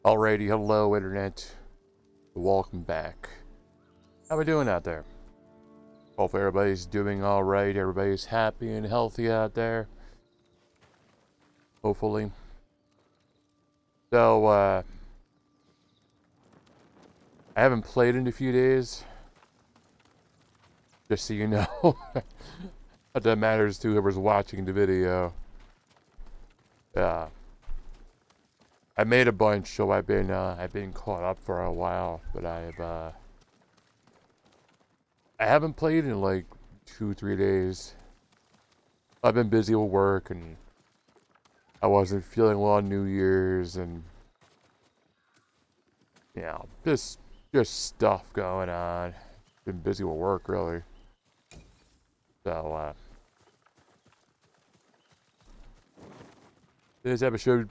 Alrighty, hello internet. Welcome back. How we doing out there? Hope everybody's doing alright, everybody's happy and healthy out there. Hopefully. So, I haven't played in a few days. Just so you know. But that matters to whoever's watching the video. I made a bunch, so I've been caught up for a while, but I haven't played in like 2-3 days. I've been busy with work, and I wasn't feeling well on New Year's, and just stuff going on. Been busy with work, really. So this episode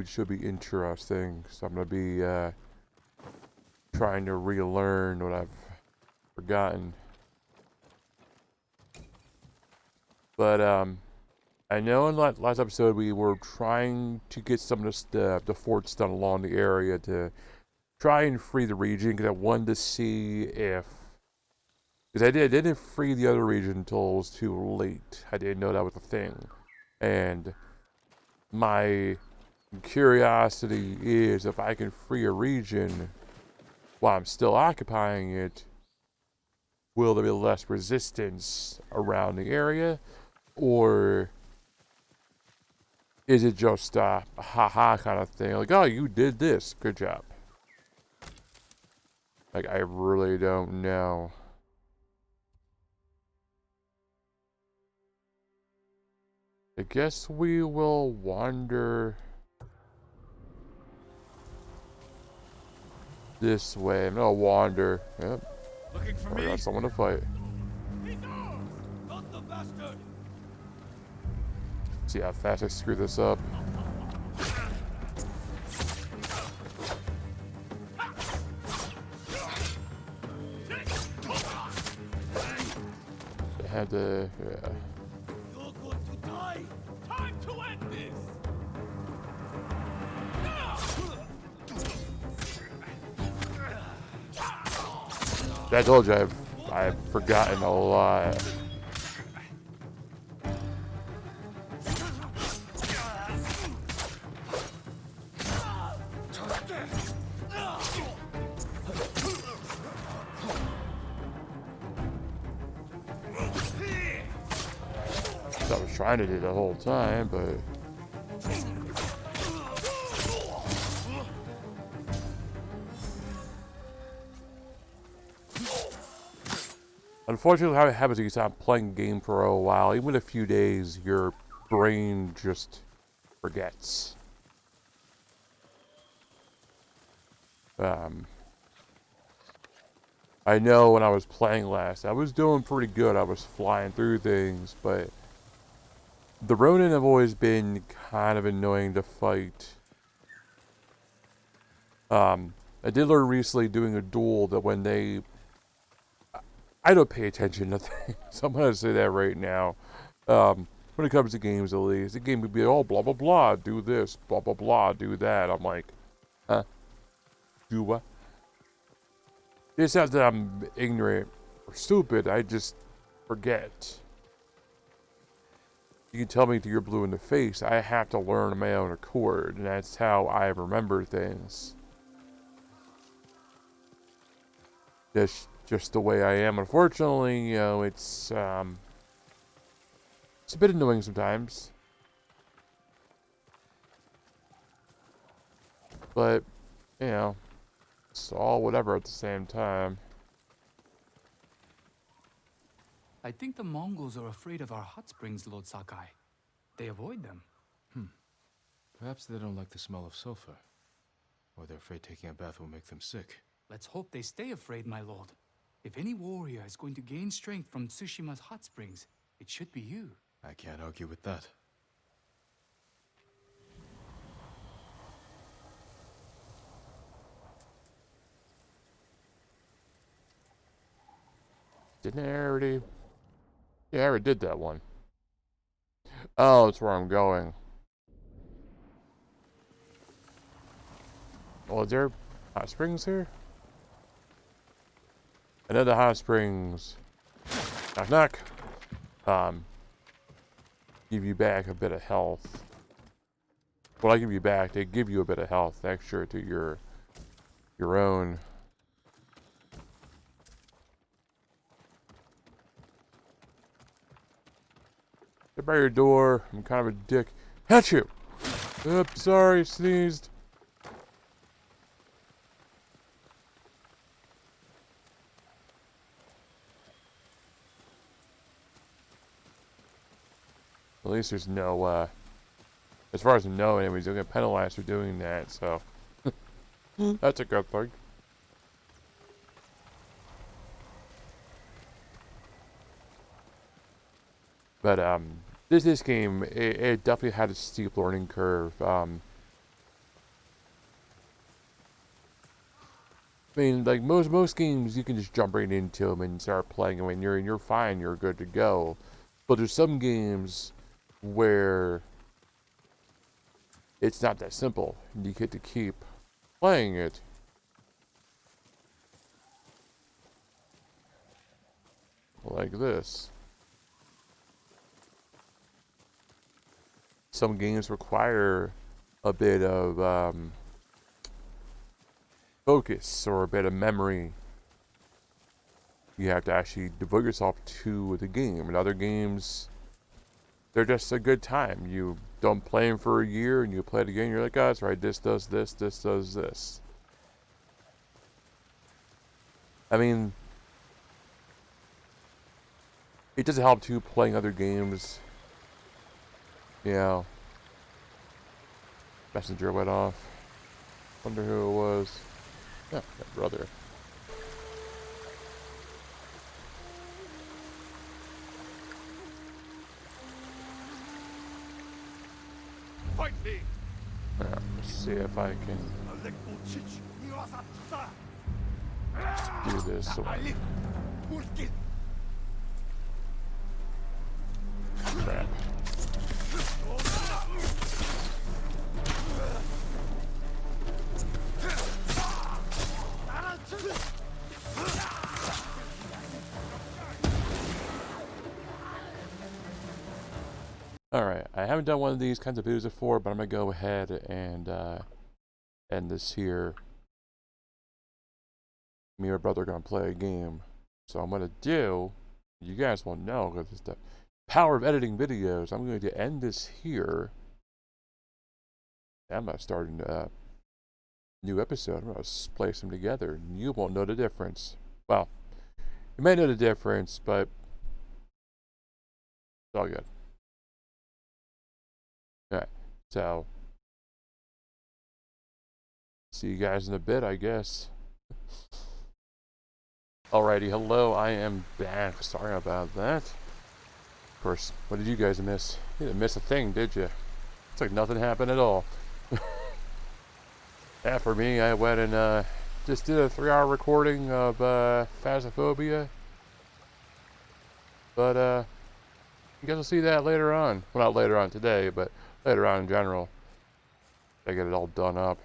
should be interesting. So I'm gonna be trying to relearn what I've forgotten. But I know in last episode we were trying to get some of the forts done along the area to try and free the region, because I wanted to see if, because I didn't free the other region until it was too late. I didn't know that was a thing, and my curiosity is if I can free a region while I'm still occupying it, will there be less resistance around the area, or is it just a haha kind of thing? Like, oh, you did this, good job. Like, I really don't know. I guess we will wander this way. I'm gonna wander. Yep. Looking for I me? got someone to fight. He's ours! Not the bastard! See how fast I screw this up. I had to, yeah. You're going to die! Time to end this! I told you I've forgotten a lot. I was trying to do the whole time, but unfortunately, how it happens is you stop playing a game for a while, even a few days, your brain just forgets. I know when I was playing last, I was doing pretty good. I was flying through things, but the Ronin have always been kind of annoying to fight. I did learn recently doing a duel that when I don't pay attention to things. So I'm gonna say that right now. When it comes to games, at least, the game would be, oh, blah blah blah, do this, blah blah blah, do that. I'm like, huh? Do what? It's not that I'm ignorant or stupid. I just forget. You can tell me till you're blue in the face. I have to learn on my own accord, and that's how I remember things. Just the way I am. Unfortunately, it's a bit annoying sometimes. But, it's all whatever at the same time. I think the Mongols are afraid of our hot springs, Lord Sakai. They avoid them. Perhaps they don't like the smell of sulfur. Or they're afraid taking a bath will make them sick. Let's hope they stay afraid, my lord. If any warrior is going to gain strength from Tsushima's hot springs, it should be you. I can't argue with that. Didn't I already? Yeah, I already did that one. Oh, that's where I'm going. Oh, is there hot springs here? Another hot springs. Knock knock. Give you back a bit of health. Well, I give you back. They give you a bit of health extra to your own. Get by your door. I'm kind of a dick. Catch you. Oops, sorry, sneezed. At least there's no, as far as I know, anyways, they're gonna penalize for doing that, so that's a good thing. But this game, it definitely had a steep learning curve. I mean, like most games, you can just jump right into them and start playing them, and you're fine, you're good to go. But there's some games where it's not that simple. You get to keep playing it. Like this. Some games require a bit of focus or a bit of memory. You have to actually devote yourself to the game. And other games, they're just a good time. You don't play them for a year and you play it again, you're like, oh, that's right, this does this does this. I mean, it doesn't help too playing other games. You know. Messenger went off. Wonder who it was. Yeah, my brother. Fight me! Let's see if I can do this one. Crap. Alright, I haven't done one of these kinds of videos before, but I'm going to go ahead and end this here. Me and my brother are going to play a game. So I'm going to do, you guys won't know because it's the power of editing videos. I'm going to end this here. I'm going to start a new episode. I'm going to place them together. You won't know the difference. Well, you may know the difference, but it's all good. Alright, so see you guys in a bit, I guess. Alrighty, hello, I am back. Sorry about that. Of course, what did you guys miss? You didn't miss a thing, did you? It's like nothing happened at all. Yeah, for me, I went and just did a 3-hour recording of Phasmophobia. But you guys will see that later on. Well, not later on today, but later on in general. I get it all done up.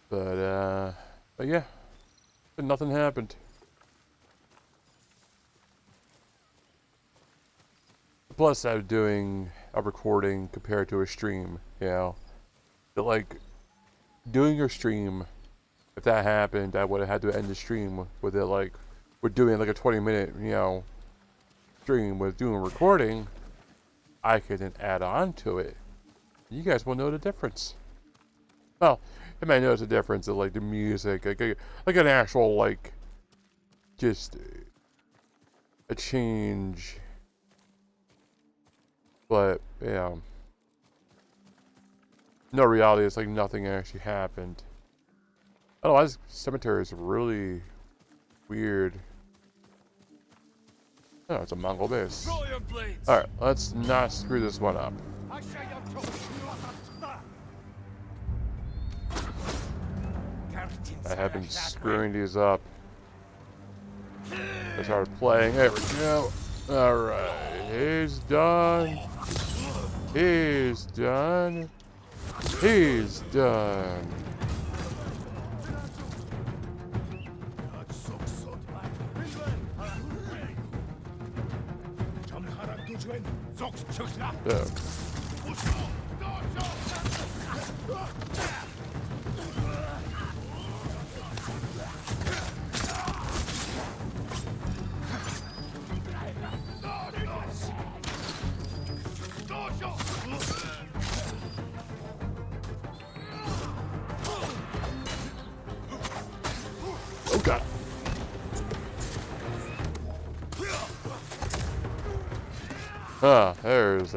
But yeah, but nothing happened. Plus, I was doing a recording compared to a stream, you know. But like, doing your stream, if that happened, I would have had to end the stream with it like, we're doing like a 20-minute, you know, stream with doing a recording. I could then add on to it. You guys will know the difference. Well, you might notice the difference of like the music, like an actual like, just a change. But you know, no reality. It's like nothing actually happened. Otherwise, cemetery is really weird. Oh, it's a Mongol base. Alright, let's not screw this one up. I have been screwing these up. I started playing. There we go. Alright, he's done. He's done. He's done. So, oh god. Ah, there's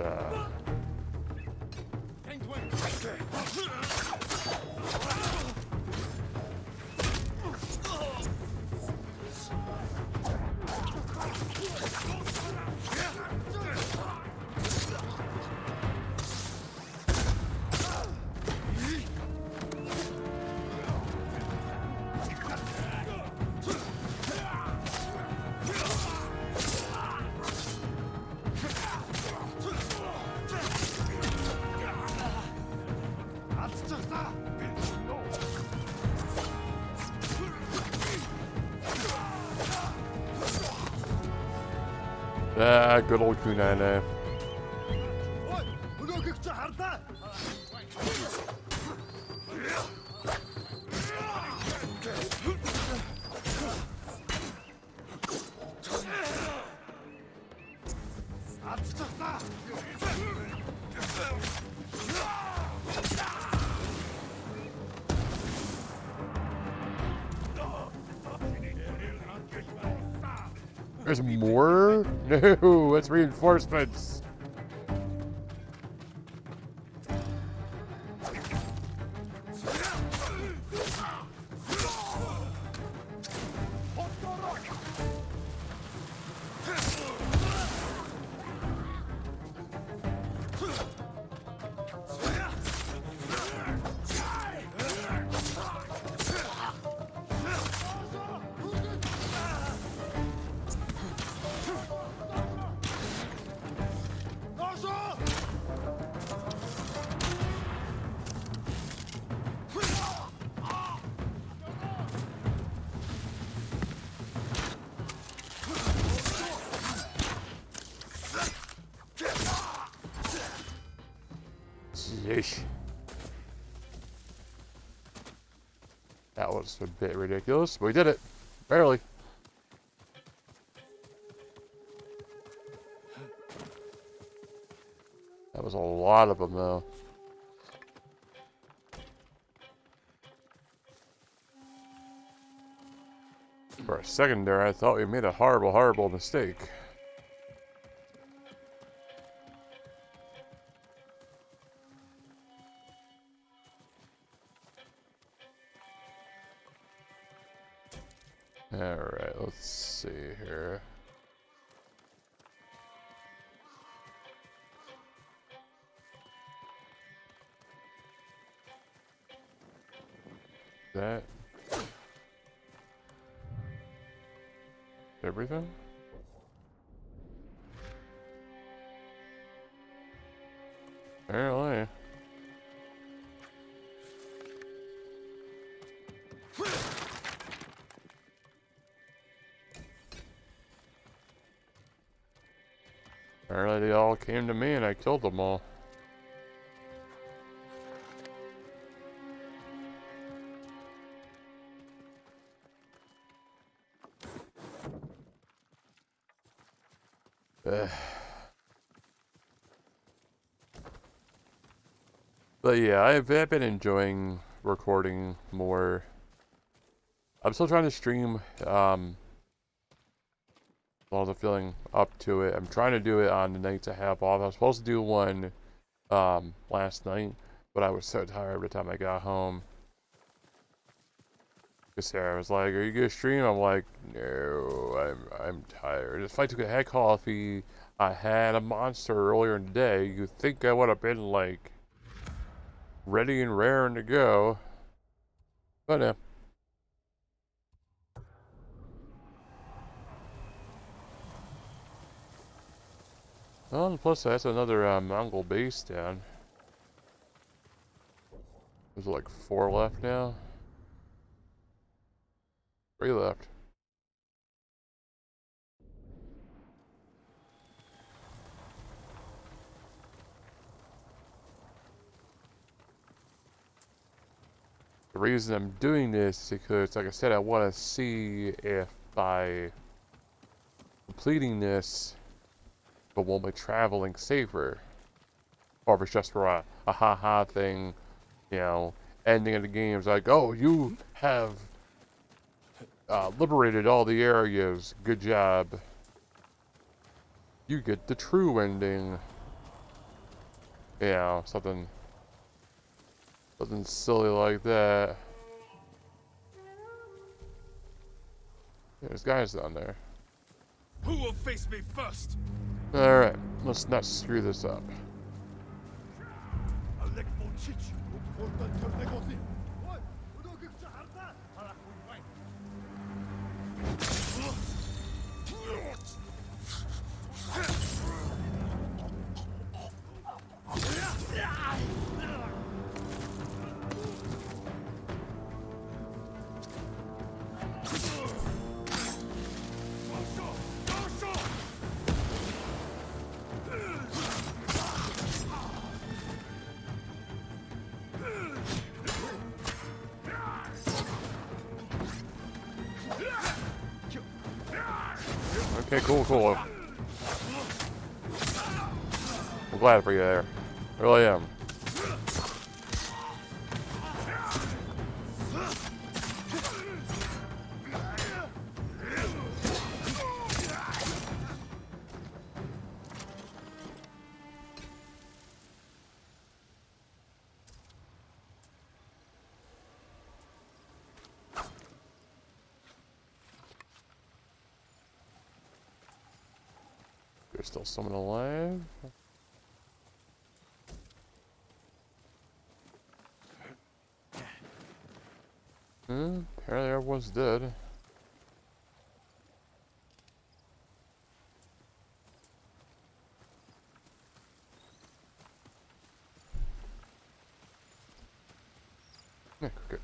good old kunai. There's more? No, that's reinforcements. Yeesh. That was a bit ridiculous, but we did it. Barely. That was a lot of them, though. For a second there, I thought we made a horrible, horrible mistake. Alright, let's see here. That... everything? Apparently. Apparently they all came to me and I killed them all. But yeah, I've been enjoying recording more. I'm still trying to stream, while I'm feeling up to it. I'm trying to do it on the nights I have off. I was supposed to do one, last night, but I was so tired by the time I got home. Sarah was like, "Are you gonna stream?" I'm like, "No, I'm tired." If I had coffee, I had a monster earlier in the day, you'd think I would have been like ready and raring to go. But no. Oh, and plus that's another Mongol base down. There's like 4 left now. 3 left. The reason I'm doing this is because, like I said, I want to see if by completing this, it will make traveling safer. Or if it's just for a ha-ha thing, you know, ending of the game is like, oh, you have liberated all the areas. Good job. You get the true ending. You know, something silly like that. Yeah, there's guys down there. Who will face me first? Alright, let's not screw this up. Okay, cool. I'm glad for you there. I really am. There's still someone alive. Apparently everyone's dead. Yeah, good.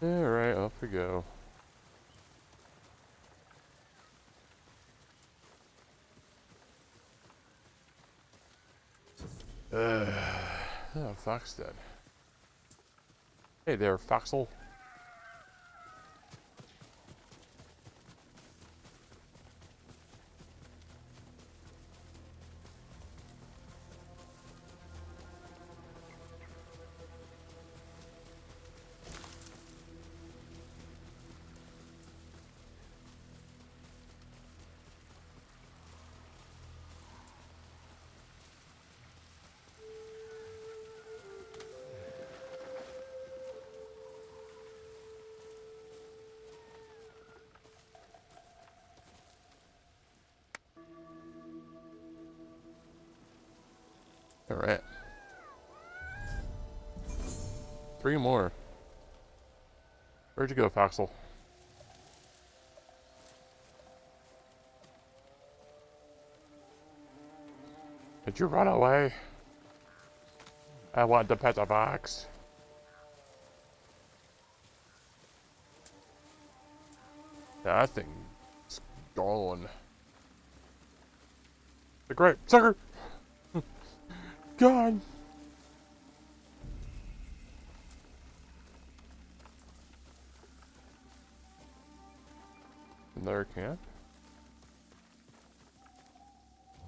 Alright, off we go. Oh, Fox dead. Hey there, Foxel. Alright. 3 more. Where'd you go, Foxel? Did you run away? I want to pet the fox. That thing's gone. The great sucker! Gone! Another camp?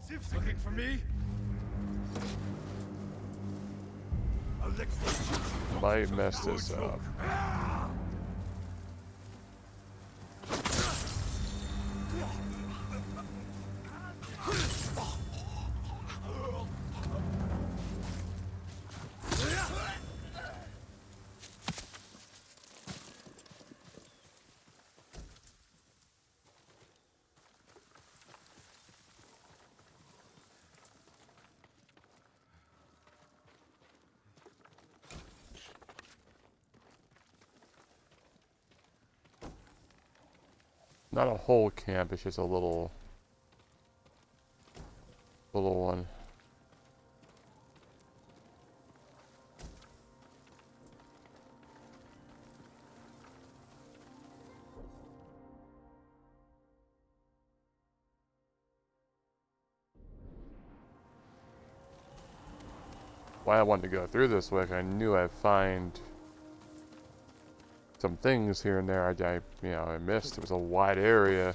Ziv's looking for me. Might mess this up. not a whole camp, it's just a little one. Why I wanted to go through this way, I knew I'd find some things here and there I missed. It was a wide area.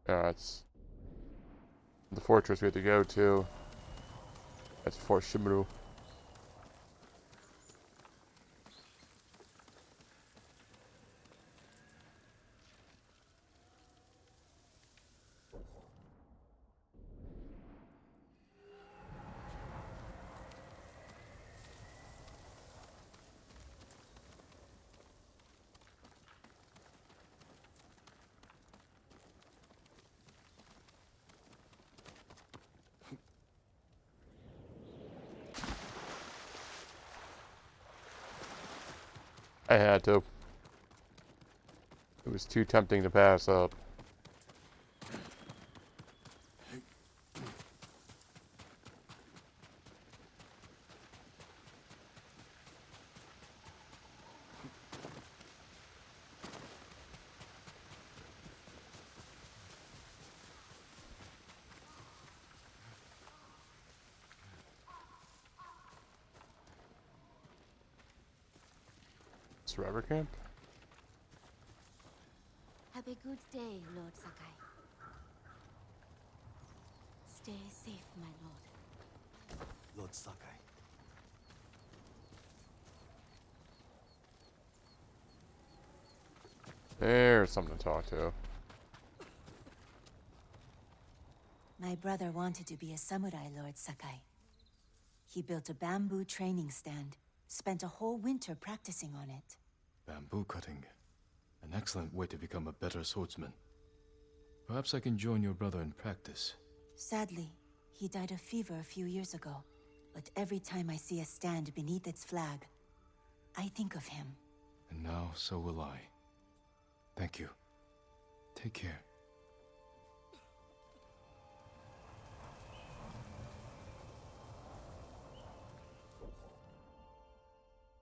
Yeah, it's the fortress we have to go to. That's Fort Shimuru. I had to. It was too tempting to pass up. Survivor camp? Have a good day, Lord Sakai. Stay safe, my lord. Lord Sakai. There's something to talk to. My brother wanted to be a samurai, Lord Sakai. He built a bamboo training stand, spent a whole winter practicing on it. Bamboo cutting. An excellent way to become a better swordsman. Perhaps I can join your brother in practice. Sadly, he died of fever a few years ago. But every time I see a stand beneath its flag, I think of him. And now, so will I. Thank you. Take care.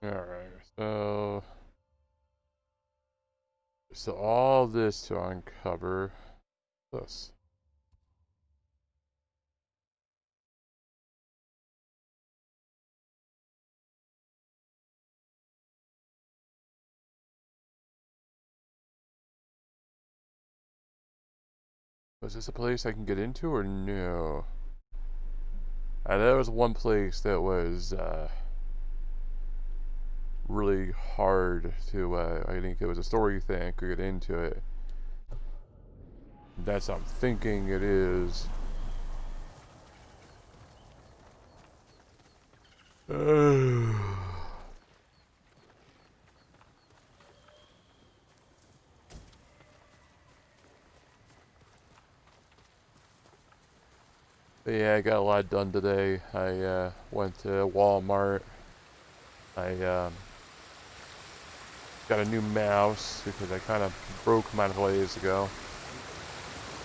Alright, so all this to uncover this. Was this a place I can get into or no? I know there was one place that was really hard to I think it was a story thing I could get into it. That's what I'm thinking it is. But yeah, I got a lot done today. I went to Walmart. I got a new mouse because I kind of broke mine a couple days ago.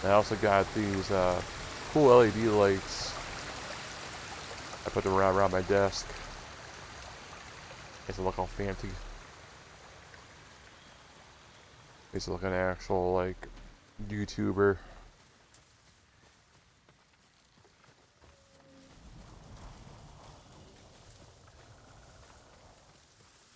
I also got these cool LED lights. I put them around my desk. Makes it look all fancy. Makes it look like an actual like YouTuber.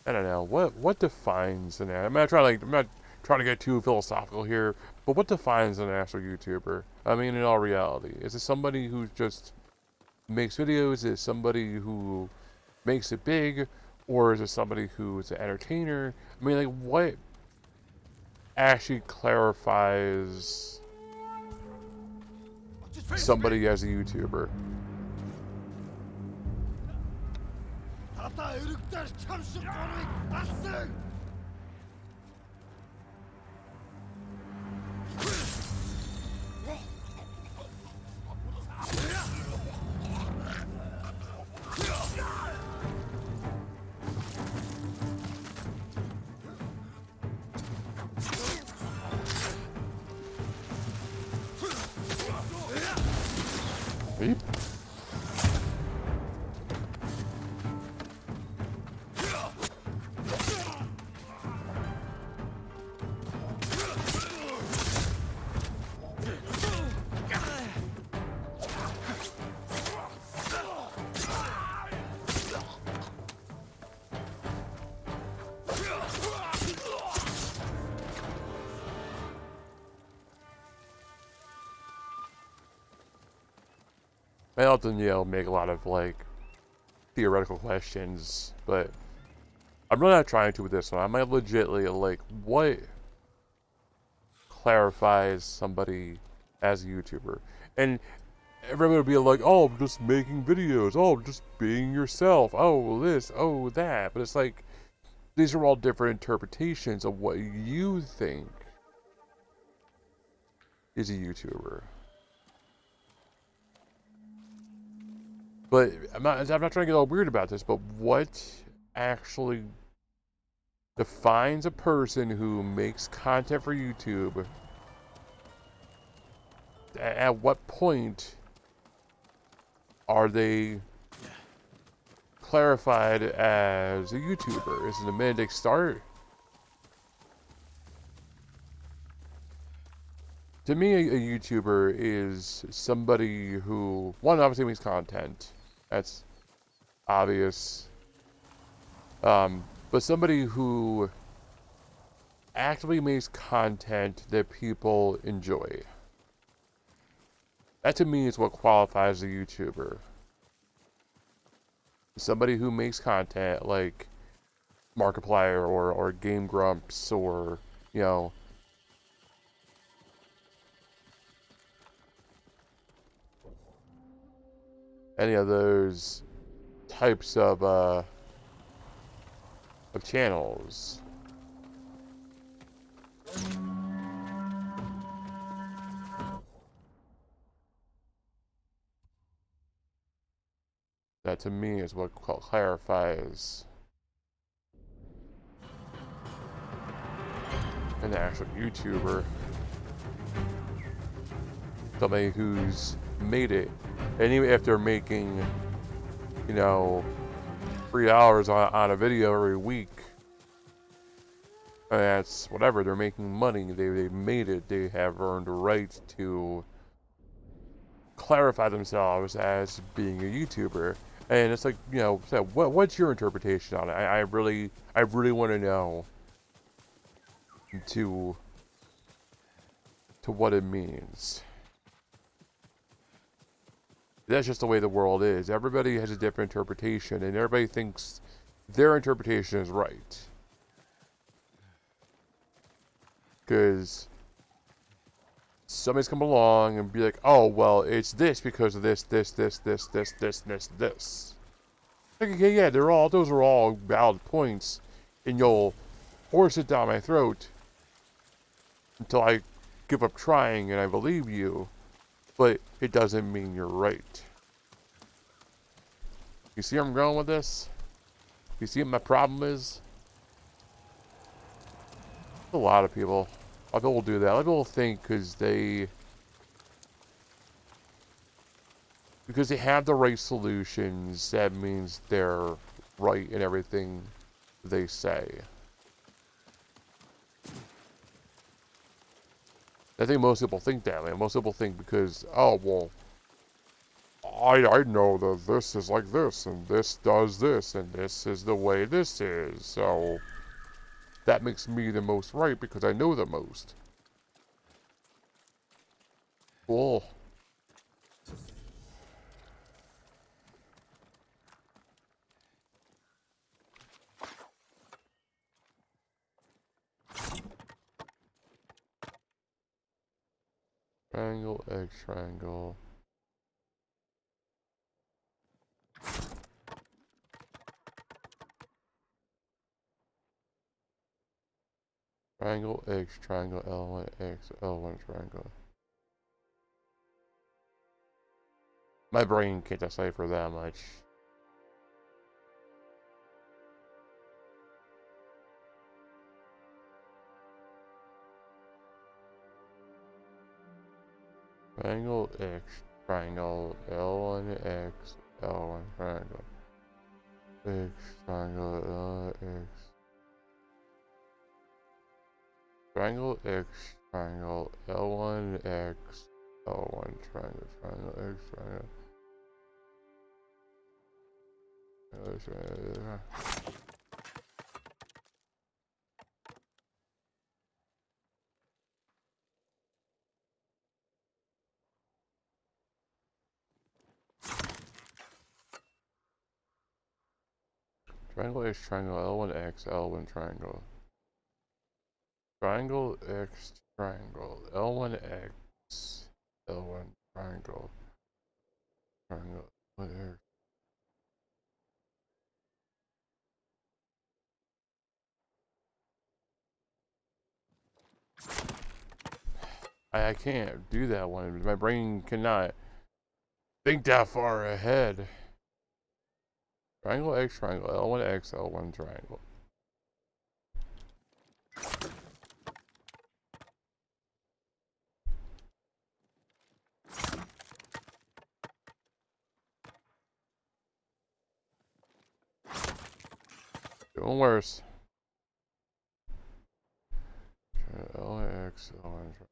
I don't know what defines an. I'm not trying to get too philosophical here, but what defines an actual YouTuber? I mean, in all reality, is it somebody who just makes videos? Is it somebody who makes it big, or is it somebody who is an entertainer? I mean, like what actually clarifies somebody as a YouTuber? Одоо эрэгдэр чам шиг гурыг алсан. Beep. I often, make a lot of like theoretical questions, but I'm really not trying to with this one. I might legitly like what clarifies somebody as a YouTuber, and everybody would be like, "Oh, I'm just making videos. Oh, just being yourself. Oh, this. Oh, that." But it's like these are all different interpretations of what you think is a YouTuber. But I'm not trying to get all weird about this, but what actually defines a person who makes content for YouTube? At what point are they clarified as a YouTuber? Is it the minute they start? To me, a YouTuber is somebody who, one, obviously makes content. That's obvious. But somebody who actively makes content that people enjoy. That to me is what qualifies a YouTuber. Somebody who makes content like Markiplier or Game Grumps or, any of those types of channels. That to me is what clarifies an actual YouTuber. Somebody who's made it. And even if they're making, 3 hours on a video every week, and that's whatever, they're making money, they've made it, they have earned the right to clarify themselves as being a YouTuber. And it's like, so what's your interpretation on it? I really want to know to what it means. That's just the way the world is. Everybody has a different interpretation, and everybody thinks their interpretation is right. Because somebody's come along and be like, "Oh, well, it's this because of this. Like, yeah, those are all valid points, and you'll force it down my throat until I give up trying and I believe you, but it doesn't mean you're right." You see where I'm going with this? You see what my problem is? A lot of people will do that. A lot of people think because they have the right solutions, that means they're right in everything they say. I think most people think that way. Most people think because, oh, well, I know that this is like this, and this does this, and this is the way this is, so that makes me the most right because I know the most. Cool. Triangle, egg, triangle. Triangle X, triangle L1 X, L1 triangle. My brain can't decipher that much. Triangle X, triangle L1 X, L1 triangle. X, triangle X. Triangle X, triangle L1 X, L1 triangle, triangle X, triangle. Triangle X, triangle L1 X, L1 triangle. Triangle X, triangle L1 X, L1 triangle. Triangle L1 X. I can't do that one. My brain cannot think that far ahead. Triangle X, triangle L1 X, L1 triangle. Doing worse. L1 X, L1 triangle.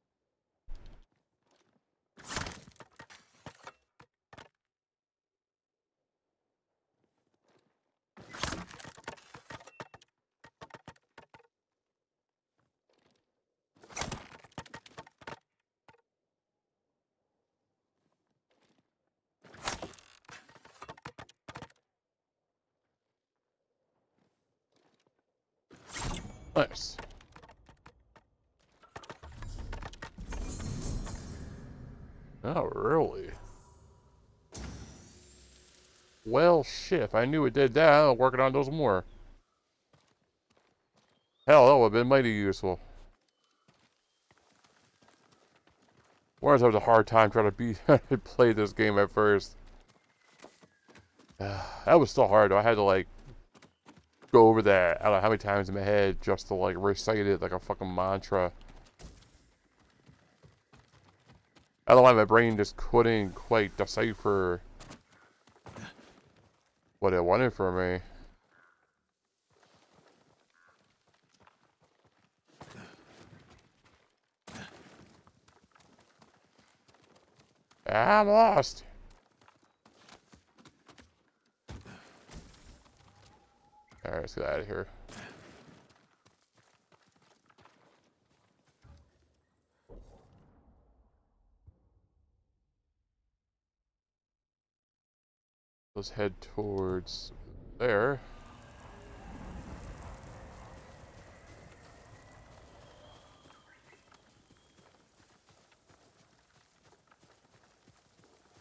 Nice. Not really. Well, shit. If I knew it did that, I'm working on those more. Hell, that would have been mighty useful. Whereas I was a hard time trying to play this game at first. That was still hard though. I had to like go over that I don't know how many times in my head just to like recite it like a fucking mantra. I don't know why my brain just couldn't quite decipher what it wanted from me. I'm lost. Alright, let's get out of here. Let's head towards there.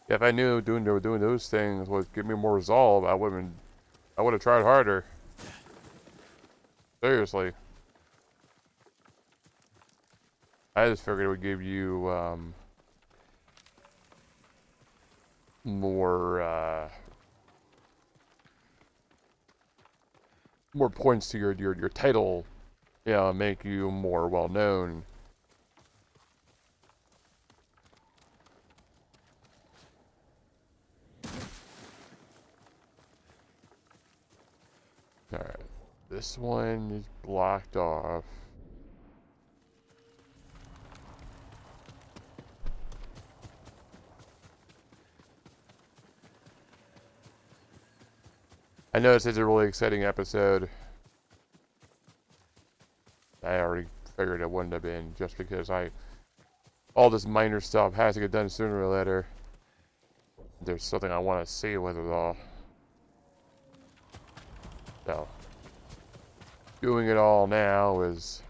Yeah, if I knew doing those things would give me more resolve, I would have tried harder. Seriously. I just figured it would give you more more points to your title, you know, make you more well known. Alright. This one is blocked off. I know this is a really exciting episode. I already figured it wouldn't have been just because all this minor stuff has to get done sooner or later. There's something I want to see with it all. So, doing it all now is...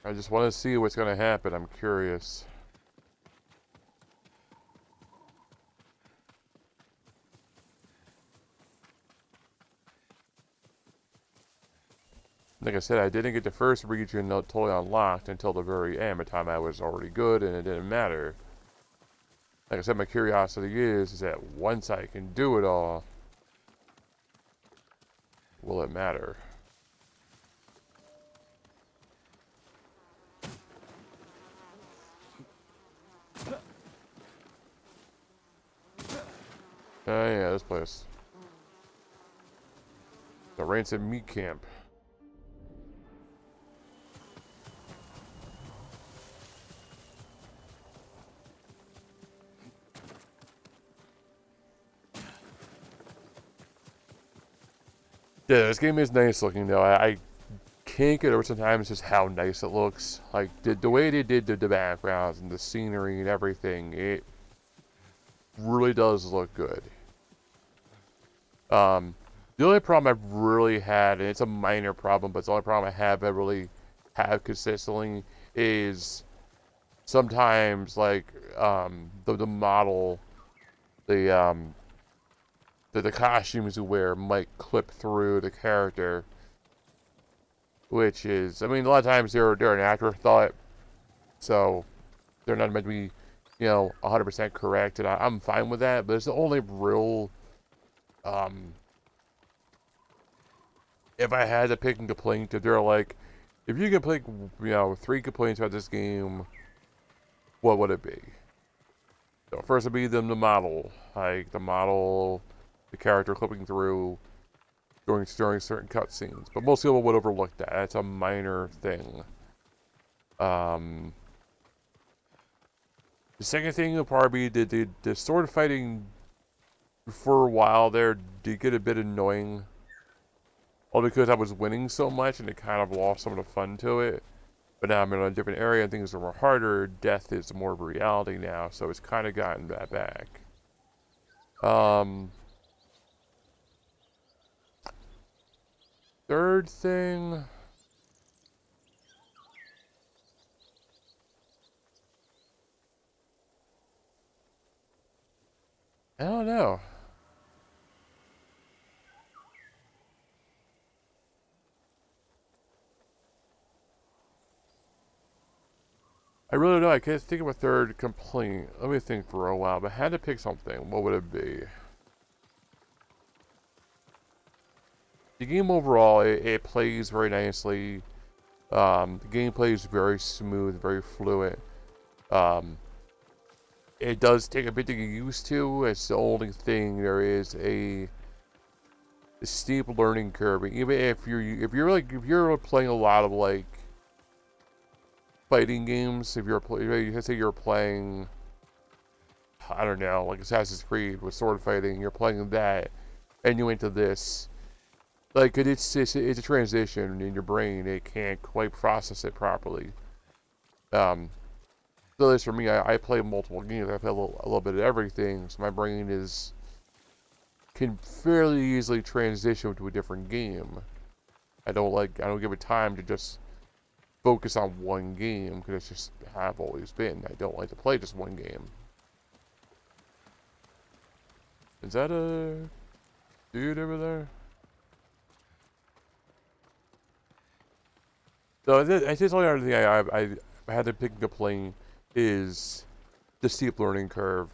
I just want to see what's going to happen. I'm curious. Like I said, I didn't get the first region totally unlocked until the very end. By the time I was already good, and it didn't matter. Like I said, my curiosity is that once I can do it all, will it matter? Oh yeah, this place. The Rancid Meat Camp. Yeah, this game is nice looking though. I can't get over sometimes just how nice it looks. Like the way they did the backgrounds and the scenery and everything, it really does look good. The only problem I've really had, and it's a minor problem, but it's the only problem I really have consistently, is sometimes like the model, the the costumes you wear might clip through the character, which is, I mean, a lot of times they're an afterthought, so they're not meant to be, 100% correct, and I'm fine with that. But it's the only real, if I had to pick a complaint, if they're like, if you could pick, 3 complaints about this game, what would it be? So first would be the model, like the model, the character clipping through during certain cutscenes. But most people would overlook that. That's a minor thing. The second thing would probably be the sword fighting for a while there did get a bit annoying. All because I was winning so much and it kind of lost some of the fun to it. But now I'm in a different area and things are more harder. Death is more of a reality now, so it's kind of gotten that back. Third thing. I don't know. I really don't know. I can't think of a third complaint. Let me think for a while. But I had to pick something. What would it be? The game overall, it plays very nicely. The gameplay is very smooth, very fluid. It does take a bit to get used to. It's the only thing. There is a steep learning curve. Even if you're playing a lot of like fighting games, if you say you're playing, I don't know, like Assassin's Creed with sword fighting, you're playing that, and you into this, like it's a transition in your brain. It can't quite process it properly. So this for me, I play multiple games. I play a little bit of everything, so my brain can fairly easily transition to a different game. I don't give it time to just focus on one game because it's just how I've always been. I don't like to play just one game. Is that a dude over there? So I think the only other thing I had to pick and complain is the steep learning curve.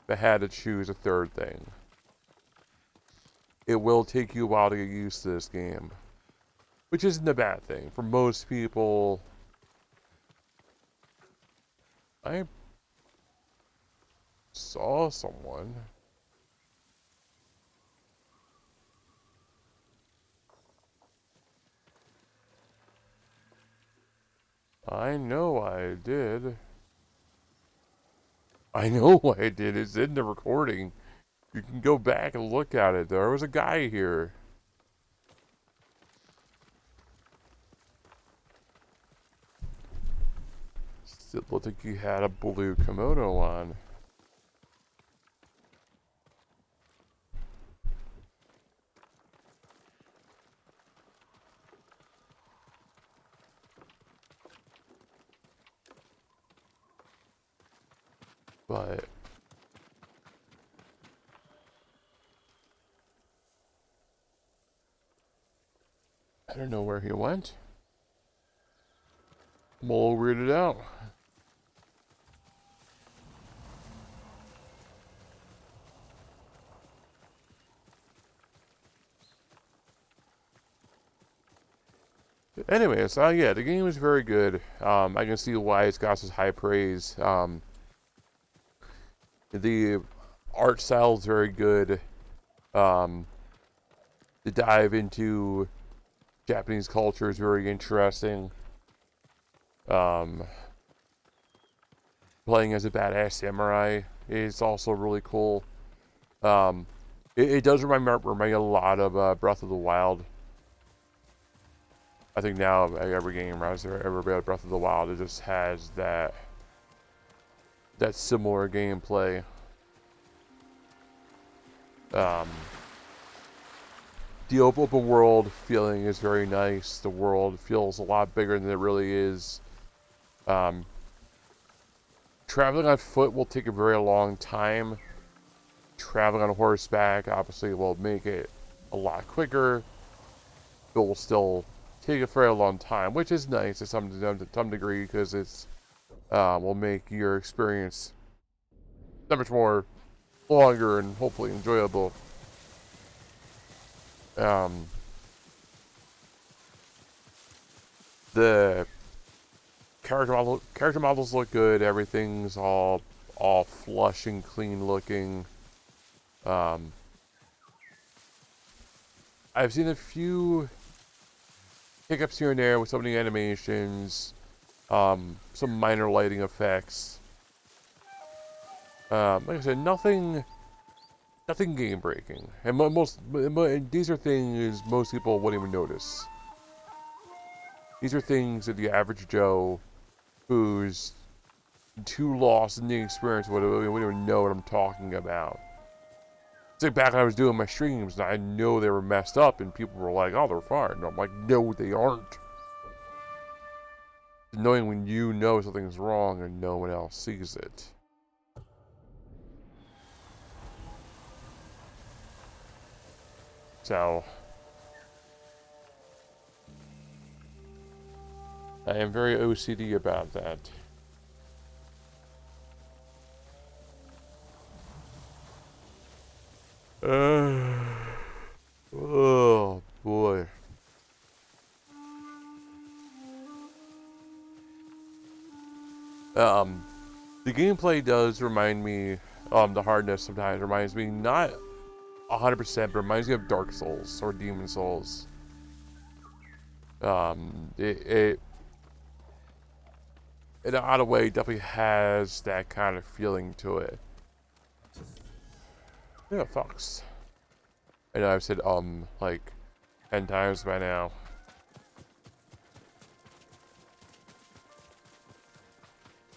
If I had to choose a third thing, it will take you a while to get used to this game, which isn't a bad thing. For most people, I saw someone. I know I did. I know I did. It's in the recording. You can go back and look at it. There was a guy here. Still looked like he had a blue kimono on. But don't know where he went. I'm all weirded out. Anyways, yeah, the game is very good. I can see why it's got such high praise. The art style is very good. The dive into Japanese culture is very interesting. Playing as a badass samurai is also really cool. It does remind me a lot of Breath of the Wild. I think now every game reminds me of Breath of the Wild. It just has that similar gameplay. The open world feeling is very nice. The world feels a lot bigger than it really is. Traveling on foot will take a very long time. Traveling on horseback obviously will make it a lot quicker, but will still take a very long time, which is nice to some degree because it's will make your experience that much more longer and hopefully enjoyable. The character models look good. Everything's all flush and clean looking. I've seen a few hiccups here and there with some of the animations, some minor lighting effects. Like I said, nothing game breaking, and these are things most people wouldn't even notice. These are things that the average Joe, who's too lost in the experience, wouldn't even know what I'm talking about. It's like back when I was doing my streams, and I know they were messed up, and people were like, "Oh, they're fine." And I'm like, "No, they aren't." Knowing when you know something's wrong and no one else sees it. So, I am very OCD about that. Oh boy. The gameplay does remind me, the hardness sometimes reminds me, not 100%, but reminds me of Dark Souls or Demon Souls. It in an odd way definitely has that kind of feeling to it. Yeah, fox. I know I've said like 10 times by now.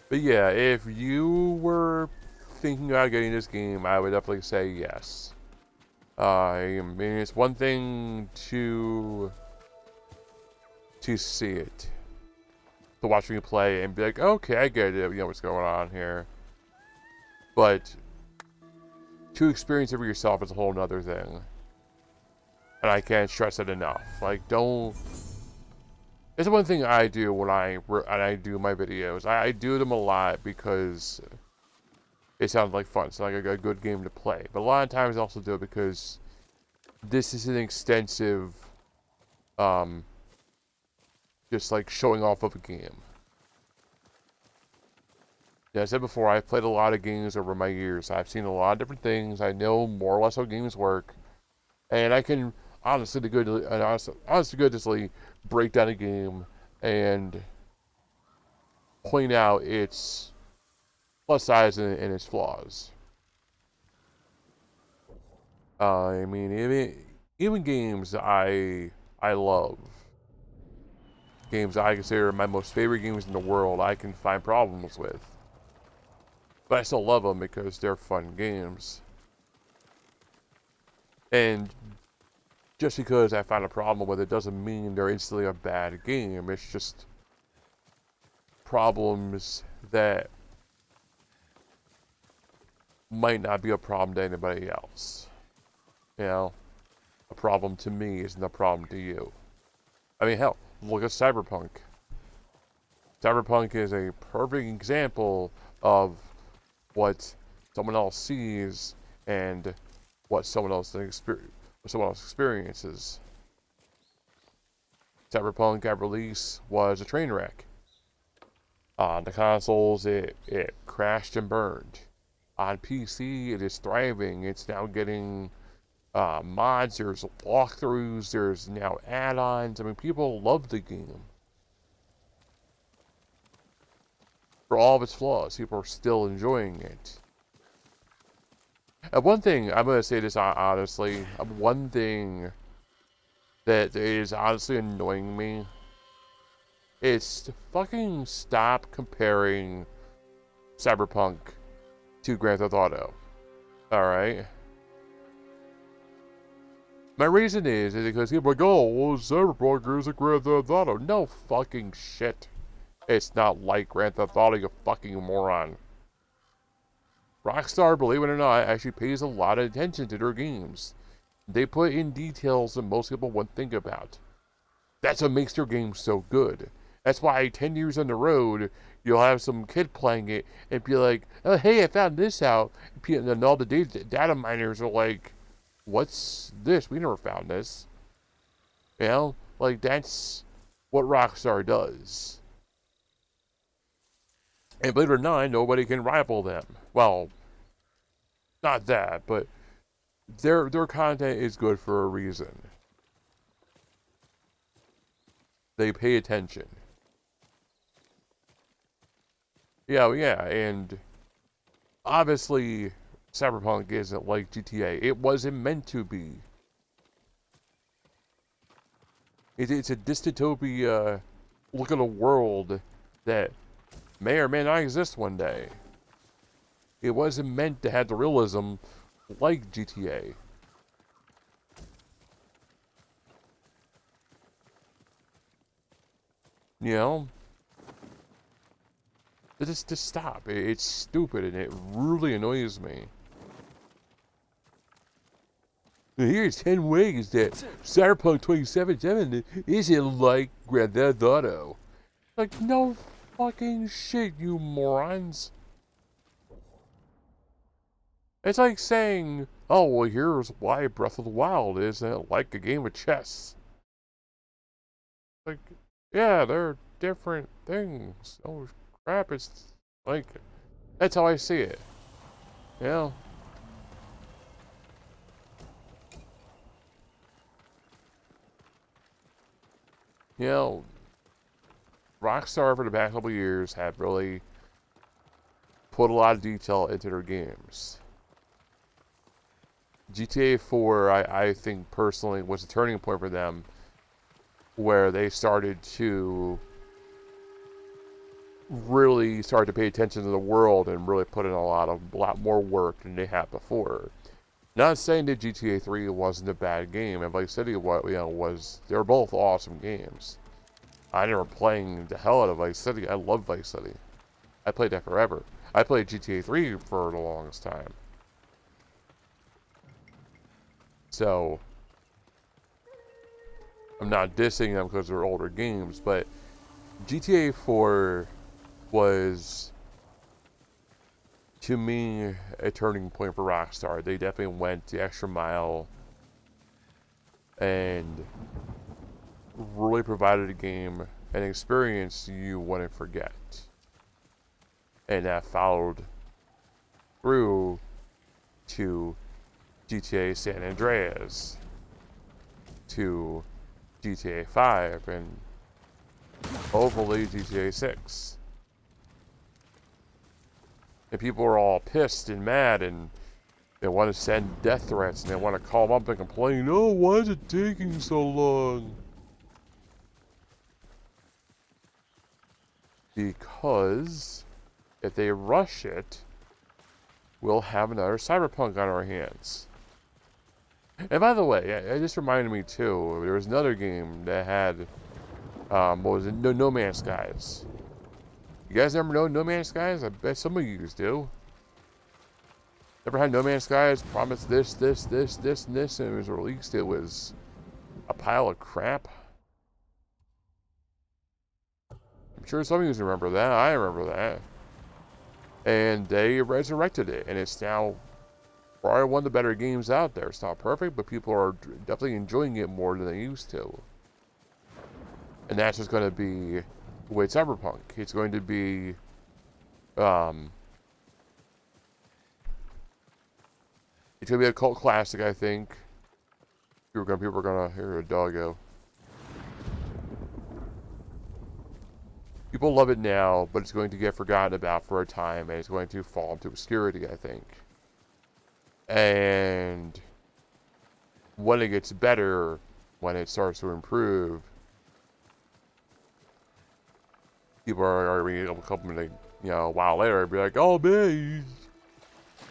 But yeah, if you were thinking about getting this game, I would definitely say yes. I mean, it's one thing to see it, to watch me play and be like, okay, I get it, you know what's going on here. But to experience it for yourself is a whole nother thing. And I can't stress it enough. Like, don't... It's one thing I do when I do my videos. I do them a lot because it sounds like fun. It's like a good game to play. But a lot of times I also do it because this is an extensive, just like showing off of a game. Yeah, I said before, I've played a lot of games over my years. I've seen a lot of different things. I know more or less how games work. And I can honestly goodly break down a game and point out its plus sides and its flaws. I mean, even games I love, games I consider my most favorite games in the world, I can find problems with. But I still love them because they're fun games. And just because I find a problem with it doesn't mean they're instantly a bad game. It's just problems that might not be a problem to anybody else. You know, a problem to me isn't a problem to you. I mean, hell, look at Cyberpunk. Cyberpunk is a perfect example of what someone else sees and what someone else experiences. Cyberpunk at release was a train wreck. On the consoles, it crashed and burned. On PC, it is thriving. It's now getting mods, there's walkthroughs, there's now add-ons. I mean, people love the game. For all of its flaws, people are still enjoying it. And one thing, I'm going to say this honestly, one thing that is honestly annoying me is to fucking stop comparing Cyberpunk to Grand Theft Auto. Alright? My reason is because people are like, oh, well, Cyberpunk is a Grand Theft Auto. No fucking shit. It's not like Grand Theft Auto, you fucking moron. Rockstar, believe it or not, actually pays a lot of attention to their games. They put in details that most people wouldn't think about. That's what makes their games so good. That's why 10 years on the road, you'll have some kid playing it and be like, oh, hey, I found this out. And all the data miners are like, what's this? We never found this. You know? Like, that's what Rockstar does. And believe it or not, nobody can rival them. Well, not that, but their content is good for a reason. They pay attention. Yeah, and obviously Cyberpunk isn't like GTA. It wasn't meant to be. It's a dystopia look at a world that may or may not exist one day. It wasn't meant to have the realism like GTA. You know? Just stop. It's stupid and it really annoys me. Here's 10 ways that Cyberpunk 2077 isn't like Grand Theft Auto. Like, no fucking shit, you morons. It's like saying, oh, well, here's why Breath of the Wild isn't like a game of chess. Like, yeah, they're different things. Oh, crap, it's like, that's how I see it. You know? You know, Rockstar for the past couple of years have really put a lot of detail into their games. GTA 4, I think personally, was a turning point for them where they started to really start to pay attention to the world and really put in a lot more work than they had before. Not saying that GTA 3 wasn't a bad game, and Vice City, they were both awesome games. I ended up playing the hell out of Vice City. I love Vice City. I played that forever. I played GTA 3 for the longest time. So, I'm not dissing them because they're older games, but GTA 4 was, to me, a turning point for Rockstar. They definitely went the extra mile and really provided a game, an experience you wouldn't forget. And that followed through to GTA San Andreas, to GTA 5, and hopefully GTA 6. And people are all pissed and mad, and they want to send death threats, and they want to call them up and complain, oh, why is it taking so long? Because if they rush it, we'll have another Cyberpunk on our hands. And by the way, it just reminded me too, there was another game that had, what was it? No Man's Skies. You guys ever know No Man's Skies? I bet some of you do. Ever had No Man's Skies promised this, and this, and it was released, it was a pile of crap. I'm sure some of you remember that. I remember that. And they resurrected it, and it's now probably one of the better games out there. It's not perfect, but people are definitely enjoying it more than they used to. And that's just going to be with Cyberpunk. It's going to be, it's going to be a cult classic, I think. People are gonna hear a doggo. People love it now, but it's going to get forgotten about for a time, and it's going to fall into obscurity, I think. And when it gets better, when it starts to improve, people are coming, a while later and be like, "Oh man,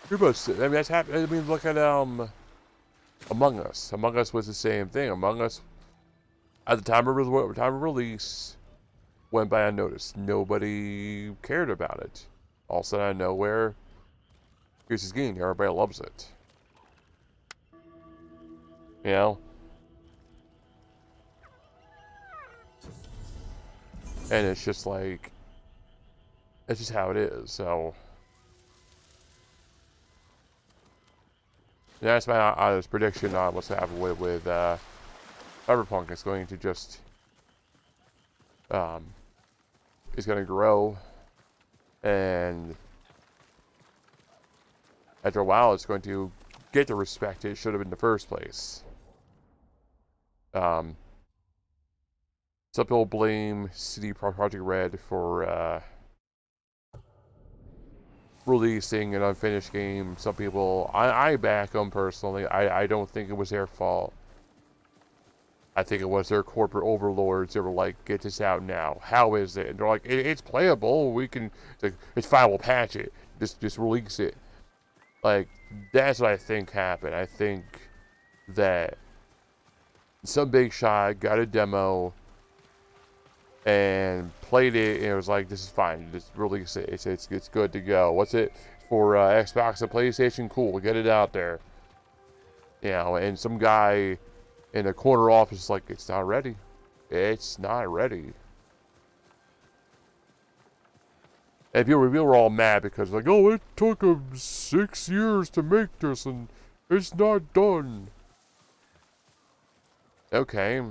you're about to," I mean, that's happened. I mean, look at Among Us. Among Us was the same thing. Among Us, at the time of release, went by unnoticed. Nobody cared about it. All of a sudden, out of nowhere, here's this game. Everybody loves it. You know? And it's just like, it's just how it is. So, that's my honest prediction on what's happening with Cyberpunk. It's going to just, it's going to grow, and after a while, it's going to get the respect it should have in the first place. Some people blame CD Projekt Red for releasing an unfinished game. Some people, I back them personally. I don't think it was their fault. I think it was their corporate overlords that were like, "Get this out now. How is it?" And they're like, "It's playable. We can. It's fine. We'll patch it. Just release it." Like, that's what I think happened. I think that some big shot got a demo and played it, and it was like, "This is fine. Just release it. It's good to go." What's it for? Xbox and PlayStation? Cool. Get it out there. And some guy in a corner office is like, "It's not ready. It's not ready." And people were all mad because, like, "Oh, it took them 6 years to make this, and it's not done." Okay.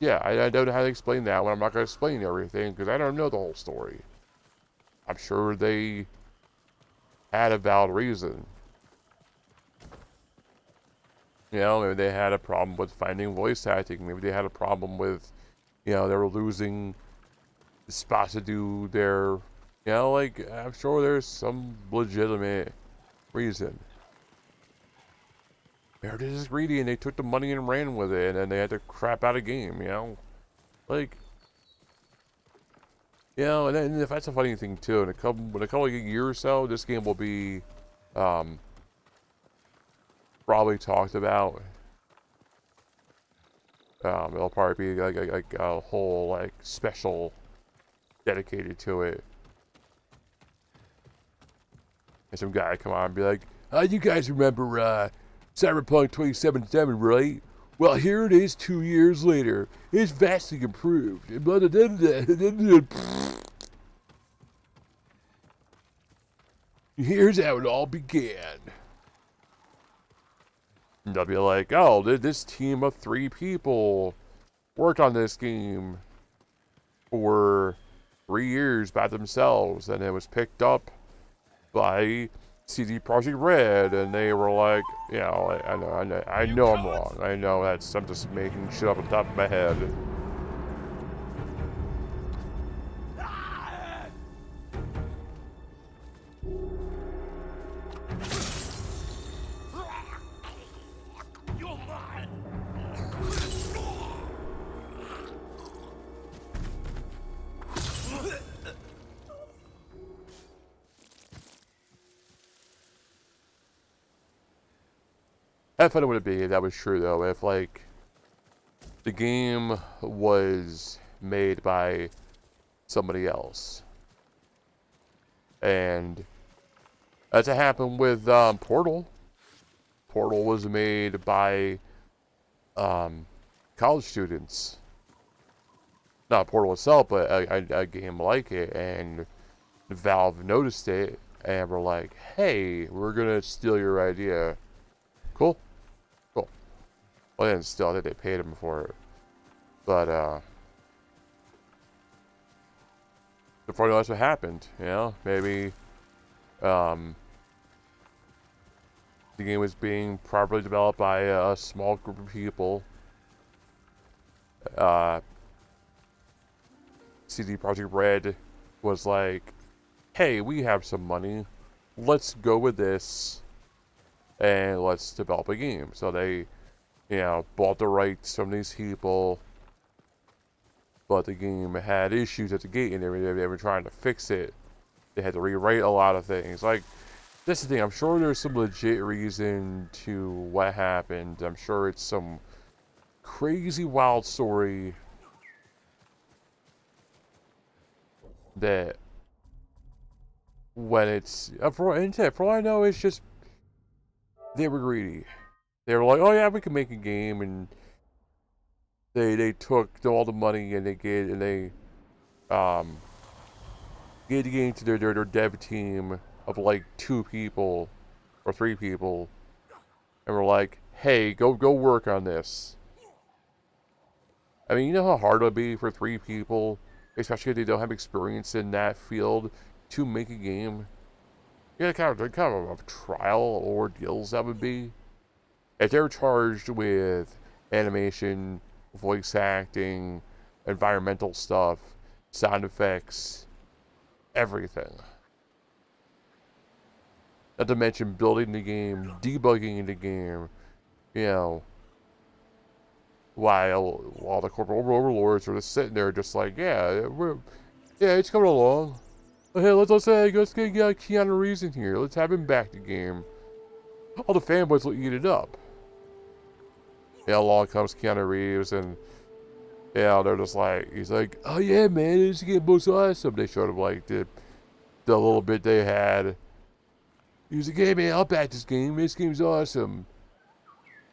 Yeah, I don't know how to explain that one. I'm not going to explain everything because I don't know the whole story. I'm sure they had a valid reason. Maybe they had a problem with finding voice acting. Maybe they had a problem with, they were losing spots to do their, I'm sure there's some legitimate reason. They're just greedy and they took the money and ran with it, and they had to crap out a game, Like, and then if that's a funny thing too, in a couple of years or so, this game will be probably talked about. It'll probably be like a whole like special dedicated to it. And some guy come on and be like, "You guys remember Cyberpunk 2077, right? Well, here it is 2 years later. It's vastly improved." Here's how it all began. And they'll be like, "Oh, this team of 3 people worked on this game for 3 years by themselves, and it was picked up by CD Projekt Red," and they were like, I know I'm wrong. I know I'm just making shit up on top of my head. You're mine. How fun would it be if that was true, though? If, like, the game was made by somebody else. And that's what happened with Portal. Portal was made by college students. not Portal itself, but a game like it, and Valve noticed it and were like, "Hey, we're gonna steal your idea." Cool, cool. Well, they didn't steal. I think they paid him for it, but before you know, that's what happened. You know, maybe the game was being properly developed by a small group of people. CD Projekt Red was like, "Hey, we have some money. Let's go with this, and let's develop a game." So they, bought the rights from these people, but the game had issues at the gate, and they were trying to fix it. They had to rewrite a lot of things. Like, this is the thing. I'm sure there's some legit reason to what happened. I'm sure it's some crazy wild story that when it's for all I know, it's just they were greedy. They were like, "Oh yeah, we can make a game," and they took all the money and they gave the game to their dev team of like 2 people or 3 people, and we're like, "Hey, go work on this." I mean, you know how hard it would be for 3 people, especially if they don't have experience in that field, to make a game. Yeah, kind of a trial ordeals that would be. If they're charged with animation, voice acting, environmental stuff, sound effects, everything. Not to mention building the game, debugging the game, while the corporate overlords are just sitting there just like, yeah, it's coming along. Hey, let's get Keanu Reeves in here. Let's have him back the game. All the fanboys will eat it up. Yeah, along comes Keanu Reeves, and they're just like, he's like, "Oh yeah, man, this game was awesome." They showed him like the little bit they had. He was like, "Hey man, I'll back this game. This game's awesome."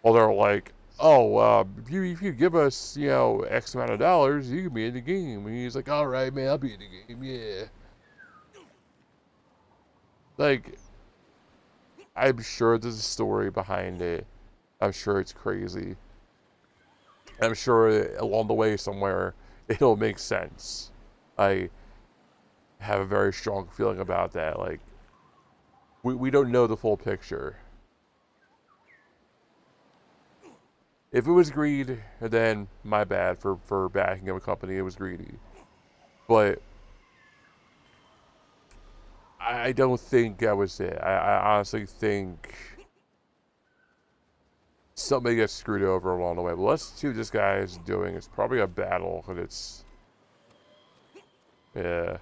Well, they're like, "Oh, if you give us X amount of dollars, you can be in the game." And he's like, "All right, man, I'll be in the game. Yeah." Like, I'm sure there's a story behind it. I'm sure it's crazy. I'm sure along the way somewhere it'll make sense. I have a very strong feeling about that. Like, we don't know the full picture. If it was greed, then my bad for backing up a company. It was greedy. But I don't think that was it. I honestly think somebody gets screwed over along the way. But let's see what this guy is doing. It's probably a battle, and it's... Yeah.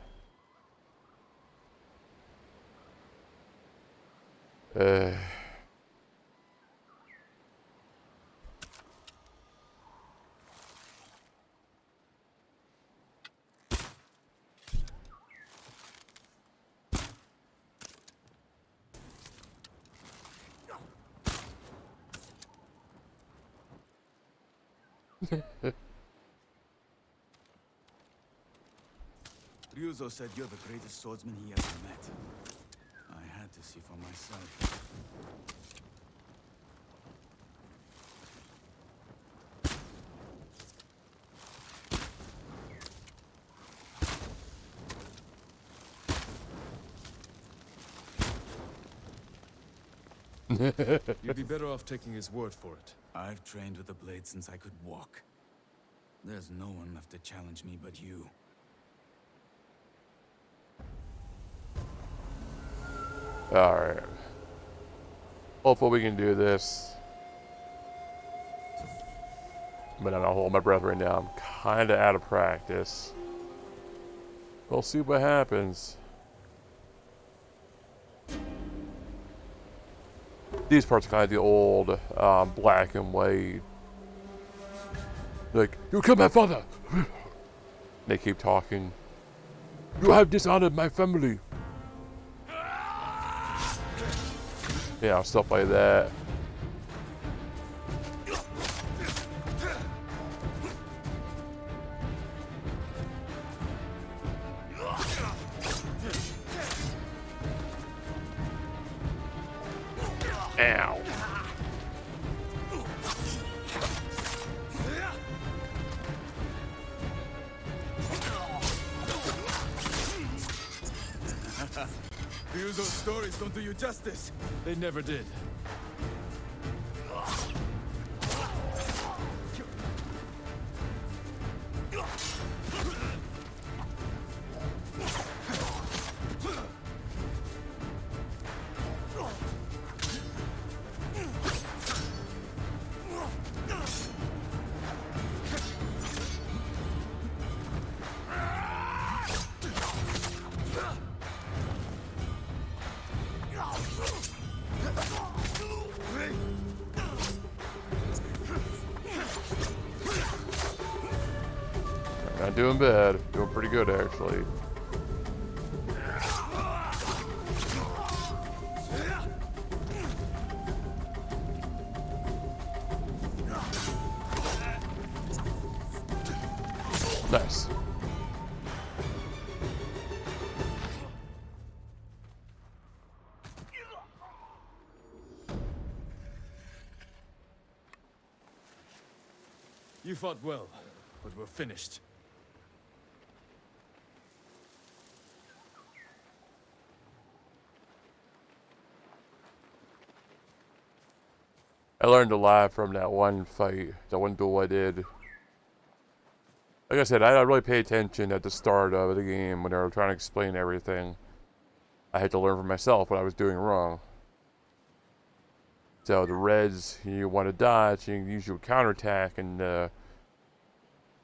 Ryuzo said you're the greatest swordsman he ever met. I had to see for myself. You'd be better off taking his word for it. I've trained with the blade since I could walk. There's no one left to challenge me but you. Alright. Hopefully we can do this. But I'm not holding my breath right now. I'm kind of out of practice. We'll see what happens. These parts are kind of the old black and white. Like, "You killed my father!" They keep talking. "You have dishonored my family." Yeah, stuff like that. Ow. Ryuzo's stories don't do you justice. They never did. Not doing bad. Doing pretty good, actually. Nice. You fought well, but we're finished. I learned a lot from that one fight, that one duel I did. Like I said, I really paid attention at the start of the game when they were trying to explain everything. I had to learn for myself what I was doing wrong. So the reds, you want to dodge, you can use your counterattack, and the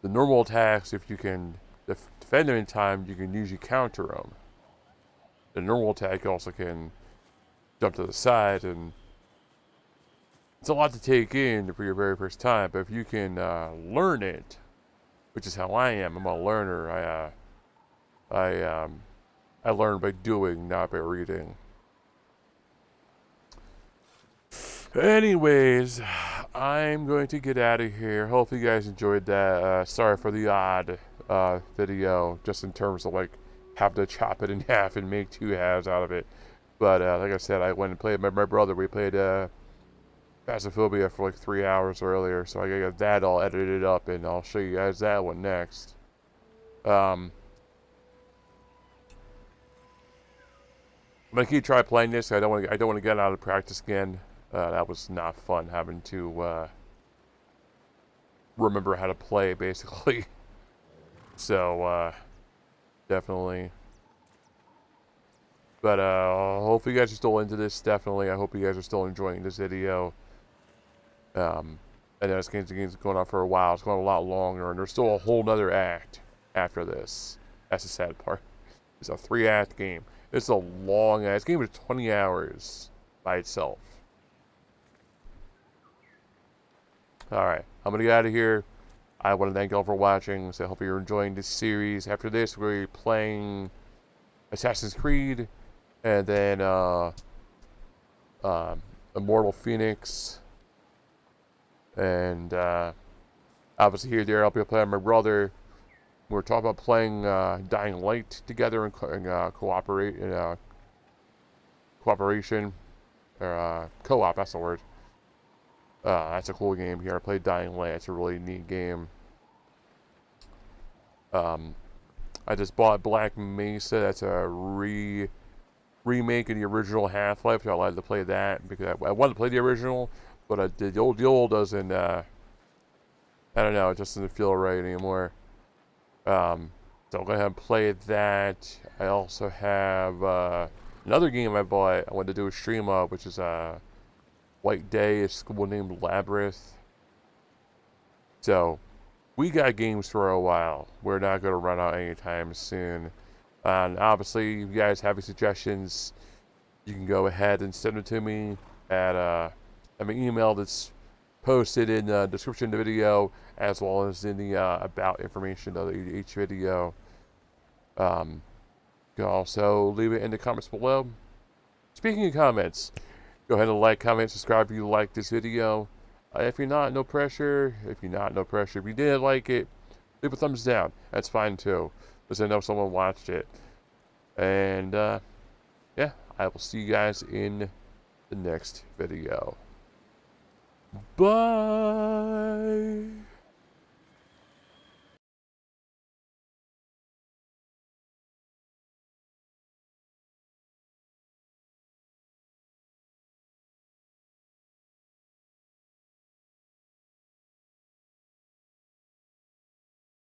normal attacks, if you can defend them in time, you can usually counter them. The normal attack also can jump to the side, and it's a lot to take in for your very first time. But if you can learn it, which is how I am, I'm a learner. I learn by doing, not by reading. Anyways, I'm going to get out of here. Hopefully you guys enjoyed that. Sorry for the odd video, just in terms of like having to chop it in half and make two halves out of it. But like I said, I went and played with my brother. We played Phasmophobia for like 3 hours earlier, so I got that all edited up, and I'll show you guys that one next. I'm gonna keep trying playing this. I don't want to get out of practice again. That was not fun having to remember how to play, basically. So definitely. But hopefully you guys are still into this. Definitely, I hope you guys are still enjoying this video. I know this game's going on for a while. It's going a lot longer, and there's still a whole nother act after this. That's the sad part. It's a 3-act game. It's a long ass game. It's 20 hours by itself. Alright, I'm gonna get out of here. I want to thank you all for watching. So I hope you're enjoying this series. After this, we're playing Assassin's Creed, and then Immortal Phoenix, and obviously here, there, I'll be playing with my brother. We're talking about playing Dying Light together and cooperation, or co-op. That's the word. That's a cool game here. I played Dying Light. It's a really neat game. I just bought Black Mesa. That's a remake of the original Half-Life. So I wanted to play that because I wanted to play the original, but the old doesn't. I don't know. It just doesn't feel right anymore. So I'll go ahead and play that. I also have another game I bought. I wanted to do a stream of, which is White Day, a school named Labyrinth. So we got games for a while. We're not going to run out anytime soon. And obviously, if you guys have any suggestions, you can go ahead and send them to me at my email that's posted in the description of the video, as well as in the about information of each video. You can also leave it in the comments below. Speaking of comments, go ahead and like, comment, subscribe if you like this video. If you're not, no pressure. If you're not, no pressure. If you didn't like it, leave a thumbs down. That's fine too, because I know someone watched it. And yeah, I will see you guys in the next video. Bye.